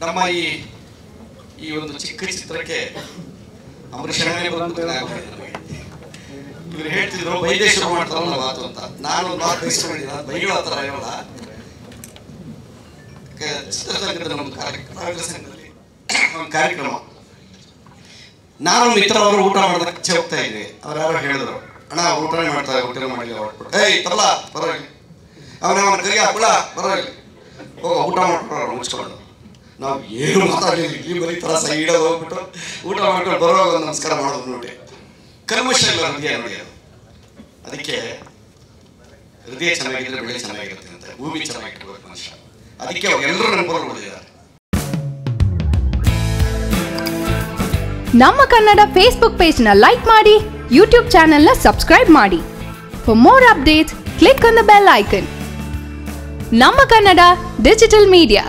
ನಮ್ಮ ಈ ಒಂದು ಚಿಕ್ಕ ಚಿತ್ರಕ್ಕೆ ಅಂಬರೀಷ್ ಇವ್ರು ಹೇಳ್ತಿದ್ರು ಬೈದೇಶ್ವರ ಮಾಡ್ತಾರಲ್ಲ ಮಾತು ಅಂತ. ನಾನು ಮಾತು ಇಷ್ಟಪಡಿಲ್ಲ, ಬೈಗಳ ಹತ್ರ ಇರೋಲ್ಲ. ಚಿತ್ರರಂಗದ ನಮ್ಮ ಸಂಘದಲ್ಲಿ ಒಂದು ಕಾರ್ಯಕ್ರಮ, ನಾನು ಮಿತ್ರ ಅವರು ಊಟ ಮಾಡೋದಕ್ಕೆ ಹೋಗ್ತಾ ಇದ್ವಿ. ಅವ್ರು ಯಾರೋ ಹೇಳಿದ್ರು, ಅಣ್ಣ ಊಟನೇ ಮಾಡ್ತಾರೆ, ಊಟ ಮಾಡಿ ಹೊರಟ್ಬಿಟ್ಟು ಏಯ್ ತರಲ್ಲ ಪರವಾಗಿಲ್ಲ, ಅವನ ಕೈಗೆ ಹಾಕಳ ಪರವಾಗಿಲ್ಲ, ಹೋಗ ಊಟ ಮಾಡ್ಕೊಳೋರು ಮುಚ್ಕೊಂಡು. ನಾವು ಏನು ಮಾತಾಡಲಿಲ್ಲ, ಇಲ್ಲಿ ಬರೀ ಥರ ಸೈಡಲ್ಲಿ ಹೋಗ್ಬಿಟ್ಟು ಊಟ ಮಾಡ್ಕೊಂಡು ಬರುವಾಗ ಒಂದು ನಮಸ್ಕಾರ ಮಾಡೋದು ನೋಡಿ. ಕಲ್ಮಶ ಇಲ್ಲ ಹೃದಯ ನೋಡಿ. ಅದಕ್ಕೆ ಹೃದಯ ಚೆನ್ನಾಗಿದ್ರೆ ಬೆಳೆ ಚೆನ್ನಾಗಿರುತ್ತೆ ಅಂತ, ಭೂಮಿ ಚೆನ್ನಾಗಿರ್ಬೇಕು ಮನುಷ್ಯ. ಅದಕ್ಕೆ ಅವ್ರು ಎಲ್ಲರೂ ನೆನಪಲ್ಲಿ ಉಳಿದಿದ್ದಾರೆ. ನಮ್ಮ ಕನ್ನಡ ಫೇಸ್ಬುಕ್ ಪೇಜ್ ನ ಲೈಕ್ ಮಾಡಿ, ಯೂಟ್ಯೂಬ್ ಚಾನೆಲ್ ನ ಸಬ್ಸ್ಕ್ರೈಬ್ ಮಾಡಿ. For more updates click on the bell icon. ನಮ್ಮ ಕನ್ನಡ ಡಿಜಿಟಲ್ ಮೀಡಿಯಾ.